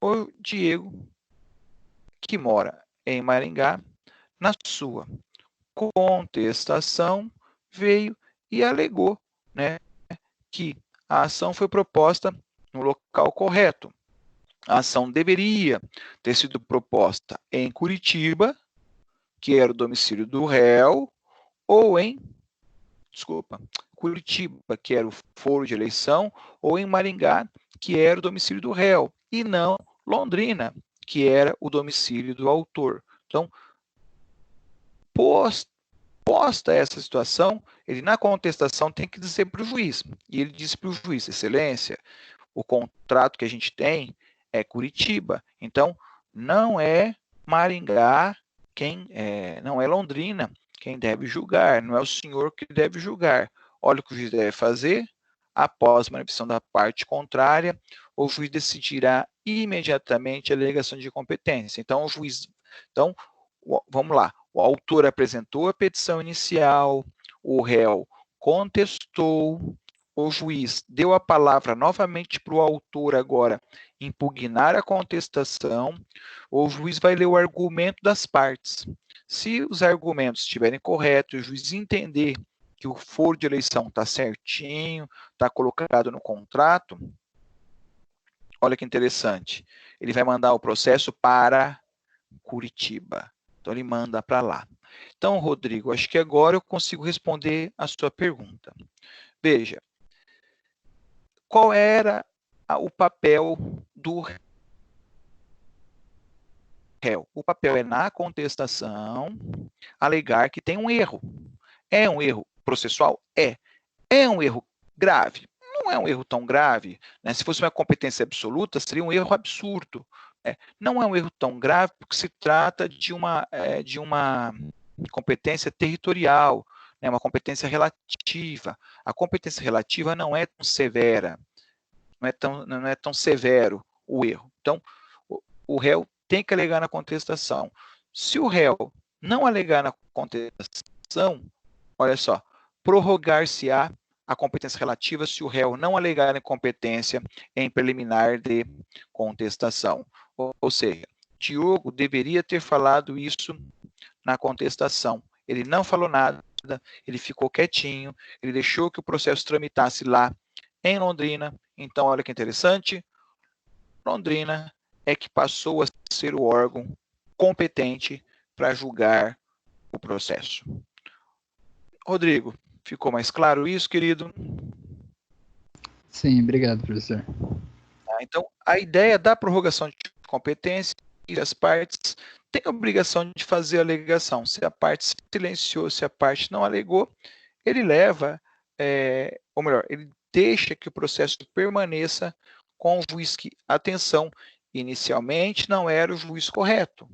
o Diego, que mora em Maringá, na sua contestação, veio e alegou, né, que a ação foi proposta no local correto. A ação deveria ter sido proposta em Curitiba, que era o domicílio do réu, ou em, Curitiba, que era o foro de eleição, ou em Maringá, que era o domicílio do réu, e não Londrina, que era o domicílio do autor. Então, posta essa situação, ele na contestação tem que dizer para o juiz, e ele disse para o juiz, excelência, o contrato que a gente tem é Curitiba, então não é Maringá não é Londrina quem deve julgar, não é o senhor que deve julgar. Olha o que o juiz deve fazer, após a manifestação da parte contrária, o juiz decidirá imediatamente a alegação de competência. Então, vamos lá, o autor apresentou a petição inicial, o réu contestou, o juiz deu a palavra novamente para o autor agora impugnar a contestação, o juiz vai ler o argumento das partes. Se os argumentos estiverem corretos, o juiz entender que o foro de eleição está certinho, está colocado no contrato, olha que interessante, ele vai mandar o processo para Curitiba. Então, ele manda para lá. Então, Rodrigo, acho que agora eu consigo responder a sua pergunta. Veja, qual era o papel do réu? O papel é, na contestação, alegar que tem um erro. É um erro processual? É. É um erro grave? Não é um erro tão grave. Né? Se fosse uma competência absoluta, seria um erro absurdo. Não é um erro tão grave porque se trata de uma competência territorial, né? Uma competência relativa. A competência relativa não é tão severa, não é tão severo o erro. Então, o réu tem que alegar na contestação. Se o réu não alegar na contestação, olha só, prorrogar-se-á a competência relativa se o réu não alegar incompetência em preliminar de contestação. Ou seja, Diogo deveria ter falado isso na contestação. Ele não falou nada, ele ficou quietinho, ele deixou que o processo tramitasse lá em Londrina. Então, olha que interessante, Londrina é que passou a ser o órgão competente para julgar o processo. Rodrigo, ficou mais claro isso, querido? Sim, obrigado, professor. Então, a ideia da prorrogação de competência e as partes têm a obrigação de fazer a alegação. Se a parte silenciou, se a parte não alegou, ele leva, ou melhor, ele deixa que o processo permaneça com o juiz que, atenção, inicialmente não era o juiz correto.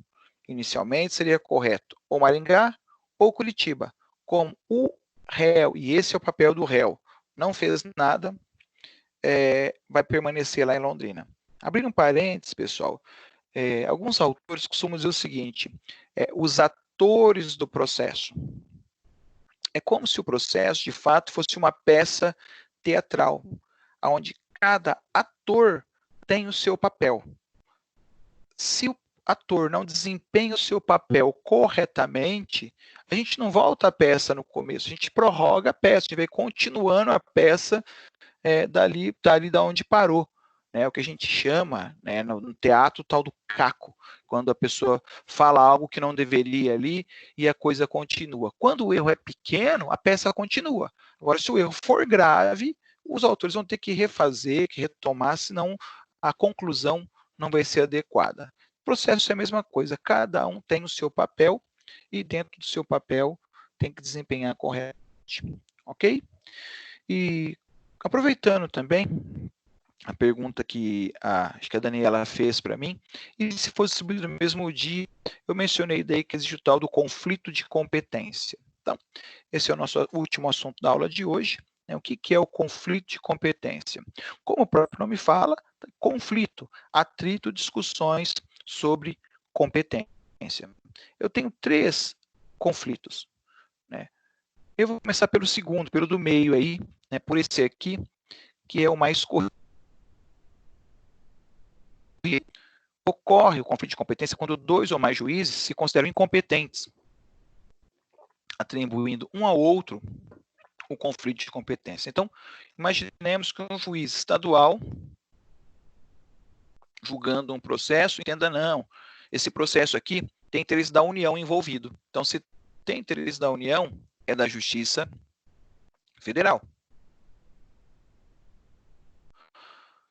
Inicialmente seria correto ou Maringá ou Curitiba. Como o réu, e esse é o papel do réu, não fez nada, vai permanecer lá em Londrina. Abrindo um parênteses, pessoal, alguns autores costumam dizer o seguinte, os atores do processo. É como se o processo, de fato, fosse uma peça teatral, onde cada ator tem o seu papel. Se o ator não desempenha o seu papel corretamente, a gente não volta a peça no começo, a gente prorroga a peça, a gente vai continuando a peça dali da onde parou. O que a gente chama, no teatro, tal do caco, quando a pessoa fala algo que não deveria ali e a coisa continua. Quando o erro é pequeno, a peça continua. Agora, se o erro for grave, os autores vão ter que refazer, que retomar, senão a conclusão não vai ser adequada. O processo é a mesma coisa, cada um tem o seu papel e dentro do seu papel tem que desempenhar corretamente, ok? E aproveitando também a pergunta que acho que a Daniela fez para mim, e se fosse distribuído no mesmo dia, eu mencionei daí que existe o tal do conflito de competência. Então, esse é o nosso último assunto da aula de hoje. O que é o conflito de competência? Como o próprio nome fala, conflito, atrito, discussões sobre competência. Eu tenho 3 conflitos. Eu vou começar pelo segundo, pelo do meio aí, por esse aqui, que é o mais corrido. Ocorre o conflito de competência quando 2 ou mais juízes se consideram incompetentes, atribuindo um ao outro o conflito de competência. Então, imaginemos que um juiz estadual, julgando um processo, entenda, não, esse processo aqui tem interesse da União envolvido. Então, se tem interesse da União, é da Justiça Federal.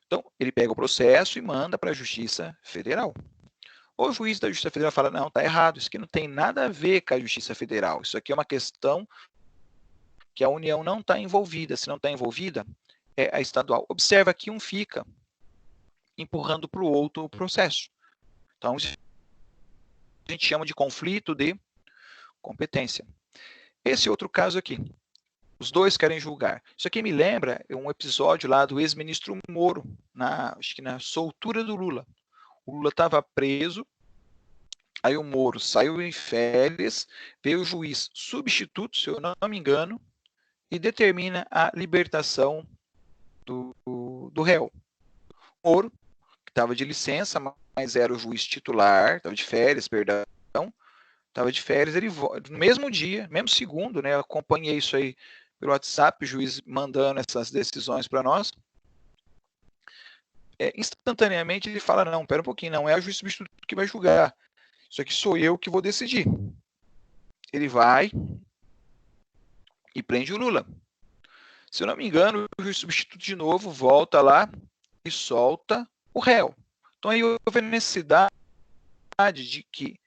Então, ele pega o processo e manda para a Justiça Federal. O juiz da Justiça Federal fala, não, está errado, isso aqui não tem nada a ver com a Justiça Federal, isso aqui é uma questão que a União não está envolvida, se não está envolvida, é a estadual. Observa que um fica empurrando para o outro o processo. Então, isso a gente chama de conflito de competência. Esse outro caso aqui, os 2 querem julgar. Isso aqui me lembra um episódio lá do ex-ministro Moro, acho que na soltura do Lula. O Lula estava preso, aí o Moro saiu em férias, veio o juiz substituto, se eu não me engano, e determina a libertação do réu. O Moro, que estava de licença, mas era o juiz titular, estava de férias, perdão, estava de férias, ele no mesmo dia, mesmo segundo, eu acompanhei isso aí pelo WhatsApp, o juiz mandando essas decisões para nós, instantaneamente ele fala, não, pera um pouquinho, não é o juiz substituto que vai julgar, isso aqui sou eu que vou decidir. Ele vai e prende o Lula. Se eu não me engano, o juiz substituto de novo volta lá e solta o réu. Então aí houve a necessidade de que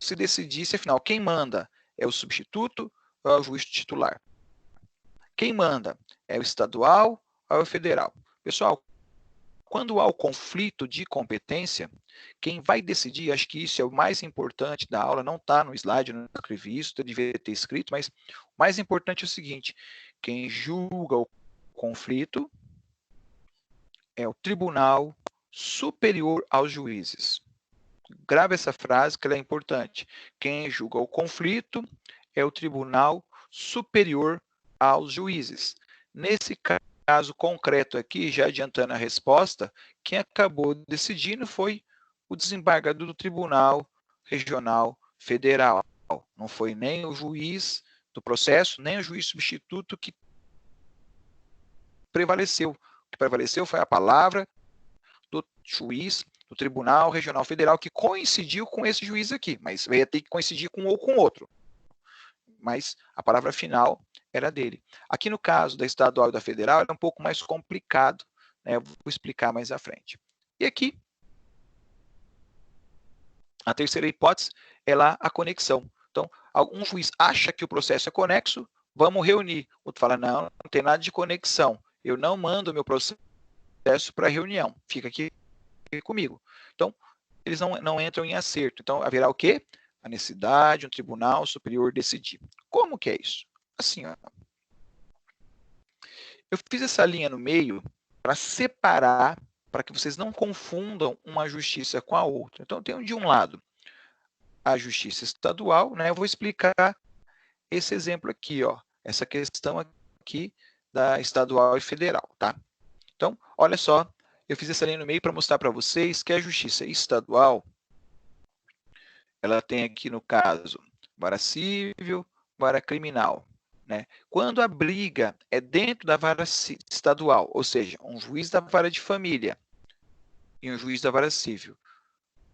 se decidisse, afinal, quem manda é o substituto ou é o juiz titular? Quem manda é o estadual ou é o federal? Pessoal, quando há o conflito de competência, quem vai decidir, acho que isso é o mais importante da aula, não está no slide, não escrevi isso, eu devia ter escrito, mas o mais importante é o seguinte, quem julga o conflito é o Tribunal Superior aos Juízes. Grave essa frase que ela é importante. Quem julga o conflito é o Tribunal Superior aos Juízes. Nesse caso concreto aqui, já adiantando a resposta, quem acabou decidindo foi o desembargador do Tribunal Regional Federal. Não foi nem o juiz do processo, nem o juiz substituto que prevaleceu. O que prevaleceu foi a palavra do juiz do Tribunal Regional Federal, que coincidiu com esse juiz aqui, mas ia ter que coincidir com um ou com outro. Mas a palavra final era dele. Aqui no caso da estadual e da federal, é um pouco mais complicado, eu vou explicar mais à frente. E aqui, a terceira hipótese é lá a conexão. Então, algum juiz acha que o processo é conexo, vamos reunir. O outro fala, não tem nada de conexão, eu não mando o meu processo para reunião, fica aqui comigo. Então, eles não entram em acerto. Então, haverá o quê? A necessidade de um tribunal superior decidir. Como que é isso? Assim, ó. Eu fiz essa linha no meio para separar para que vocês não confundam uma justiça com a outra. Então, tem de um lado a justiça estadual, né? Eu vou explicar esse exemplo aqui, ó, essa questão aqui da estadual e federal, tá? Então, olha só, eu fiz essa linha no meio para mostrar para vocês que a justiça estadual, ela tem aqui no caso vara civil, vara criminal, né? Quando a briga é dentro da vara estadual, ou seja, um juiz da vara de família e um juiz da vara civil,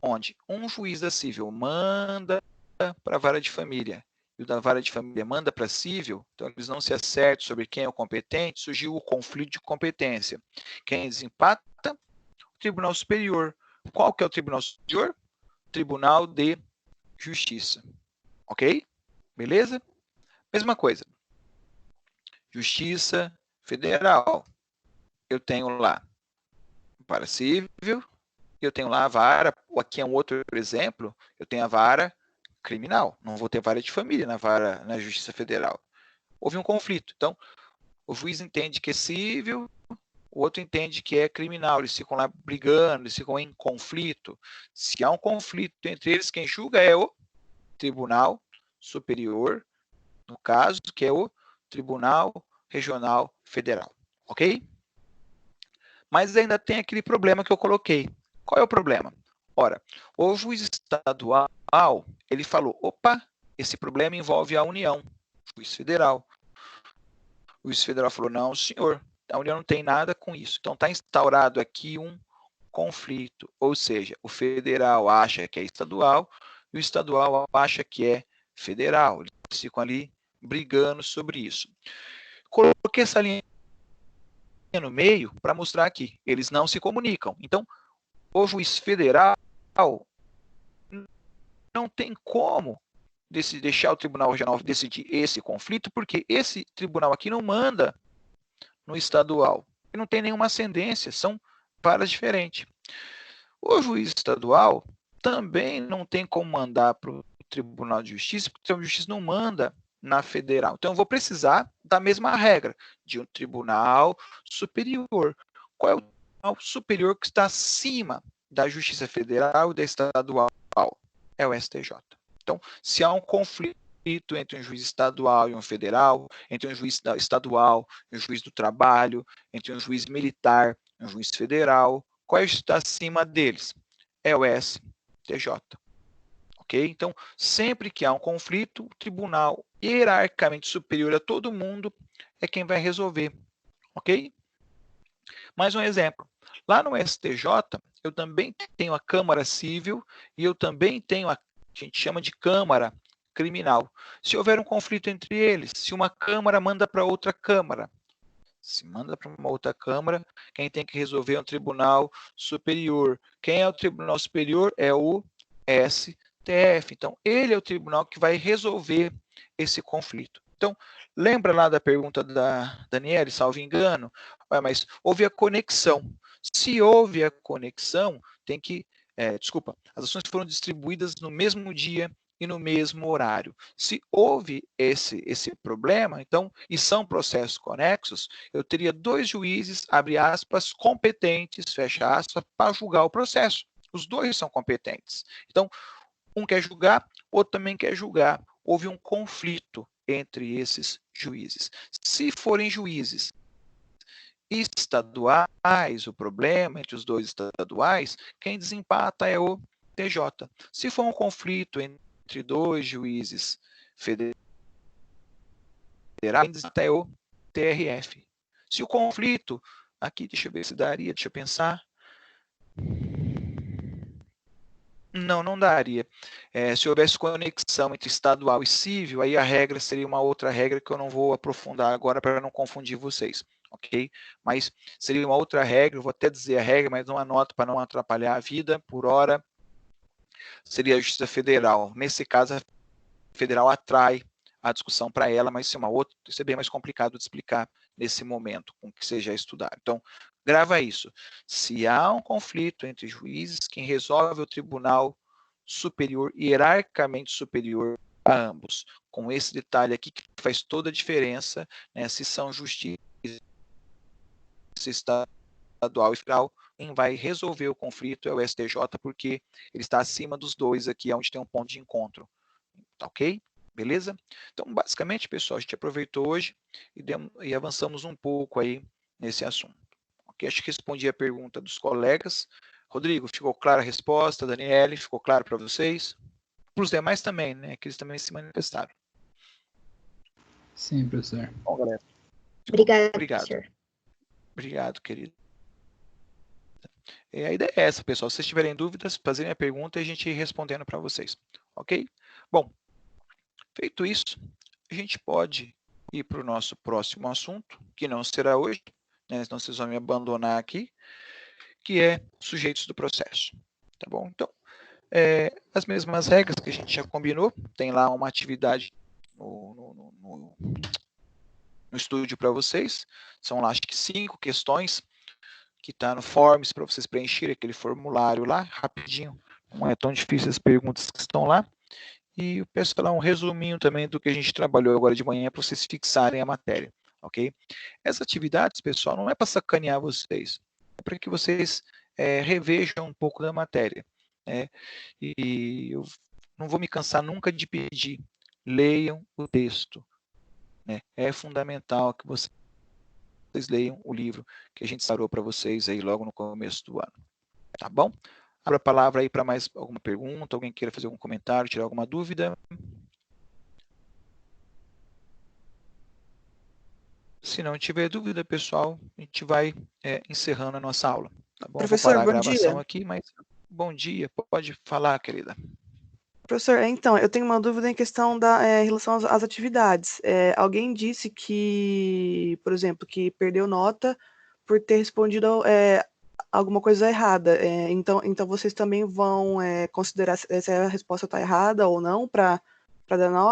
onde um juiz da civil manda para a vara de família e o da vara de família manda para a civil, então eles não se acertam sobre quem é o competente, surgiu o conflito de competência. Quem desempata? O Tribunal Superior. Qual que é o Tribunal Superior? Tribunal de Justiça. Ok? Beleza? Mesma coisa. Justiça Federal. Eu tenho lá vara civil, eu tenho lá a vara, aqui é um outro exemplo, eu tenho a vara criminal, não vou ter vara de família na Justiça Federal. Houve um conflito, então o juiz entende que é civil, o outro entende que é criminal, eles ficam lá brigando, eles ficam em conflito. Se há um conflito entre eles, quem julga é o Tribunal Superior, no caso, que é o Tribunal Regional Federal, ok? Mas ainda tem aquele problema que eu coloquei. Qual é o problema? Ora, o juiz estadual, ele falou, opa, esse problema envolve a União, juiz federal. O juiz federal falou, não, senhor, a União não tem nada com isso. Então, está instaurado aqui um conflito, ou seja, o federal acha que é estadual e o estadual acha que é federal. Eles ficam ali brigando sobre isso. Coloquei essa linha no meio para mostrar aqui, eles não se comunicam. Então, o juiz federal não tem como deixar o Tribunal Regional decidir esse conflito, porque esse tribunal aqui não manda no estadual. E não tem nenhuma ascendência, são varas diferentes. O juiz estadual também não tem como mandar para o Tribunal de Justiça, porque o Tribunal de Justiça não manda na federal. Então, eu vou precisar da mesma regra, de um tribunal superior. Qual é o tribunal superior que está acima da Justiça Federal e da estadual? É o STJ. Então, se há um conflito entre um juiz estadual e um federal, entre um juiz estadual e um juiz do trabalho, entre um juiz militar e um juiz federal, qual está acima deles? É o STJ. Ok? Então, sempre que há um conflito, o tribunal hierarquicamente superior a todo mundo é quem vai resolver. Ok? Mais um exemplo. Lá no STJ, eu também tenho a Câmara Civil e eu também tenho a gente chama de Câmara Criminal. Se houver um conflito entre eles, se uma Câmara manda para outra Câmara, se manda para uma outra Câmara, quem tem que resolver é o Tribunal Superior. Quem é o Tribunal Superior? É o STF. Então, ele é o tribunal que vai resolver esse conflito. Então, lembra lá da pergunta da Daniele, salvo engano? Mas houve a conexão. Se houve a conexão, tem que... as ações foram distribuídas no mesmo dia e no mesmo horário. Se houve esse problema, então, e são processos conexos, eu teria dois juízes, abre aspas, competentes, fecha aspas, para julgar o processo. Os dois são competentes. Então, um quer julgar, outro também quer julgar. Houve um conflito entre esses juízes. Se forem juízes estaduais, o problema entre os dois estaduais, quem desempata é o TJ. Se for um conflito entre dois juízes federais, quem desempata é o TRF. Se o conflito, aqui deixa eu ver se daria, deixa eu pensar. Não daria. Se houvesse conexão entre estadual e civil, aí a regra seria uma outra regra que eu não vou aprofundar agora para não confundir vocês, ok? Mas seria uma outra regra, eu vou até dizer a regra, mas não anoto para não atrapalhar a vida, por hora. Seria a Justiça Federal. Nesse caso, a Federal atrai a discussão para ela, mas isso é bem mais complicado de explicar nesse momento, com que seja estudado. Então, grava isso. Se há um conflito entre juízes, quem resolve é o Tribunal Superior, hierarquicamente superior a ambos. Com esse detalhe aqui que faz toda a diferença, né, se são justiça estadual e federal quem vai resolver o conflito é o STJ, porque ele está acima dos dois aqui, onde tem um ponto de encontro. Tá ok? Beleza? Então, basicamente, pessoal, a gente aproveitou hoje e avançamos um pouco aí nesse assunto. Ok? Acho que respondi a pergunta dos colegas. Rodrigo, ficou clara a resposta? Daniele, ficou claro para vocês? Para os demais também, né? Que eles também se manifestaram. Sim, professor. Bom, galera. Obrigada, Obrigado. professor. Obrigado, querido. A ideia é essa, pessoal. Se vocês tiverem dúvidas, fazerem a pergunta e a gente ir respondendo para vocês. Ok? Bom, feito isso, a gente pode ir para o nosso próximo assunto, que não será hoje, né? Senão vocês vão me abandonar aqui, que é sujeitos do processo. Tá bom? Então, as mesmas regras que a gente já combinou, tem lá uma atividade no estúdio para vocês, são lá, acho que 5 questões, que está no Forms, para vocês preencherem aquele formulário lá, rapidinho, não é tão difícil as perguntas que estão lá, e eu peço lá um resuminho também do que a gente trabalhou agora de manhã, para vocês fixarem a matéria, ok? Essas atividades, pessoal, não é para sacanear vocês, é para que vocês revejam um pouco da matéria, né? E eu não vou me cansar nunca de pedir, leiam o texto, né? É fundamental que vocês leiam o livro que a gente separou para vocês aí logo no começo do ano, tá bom? Abro a palavra aí para mais alguma pergunta, alguém queira fazer algum comentário, tirar alguma dúvida. Se não tiver dúvida, pessoal, a gente vai encerrando a nossa aula, tá bom? Professor, vou parar a bom gravação dia. aqui, mas bom dia, pode falar, querida. Professor, então, eu tenho uma dúvida em questão em relação às atividades. Alguém disse que, por exemplo, que perdeu nota por ter respondido alguma coisa errada. Então vocês também vão considerar se a resposta está errada ou não para dar nota?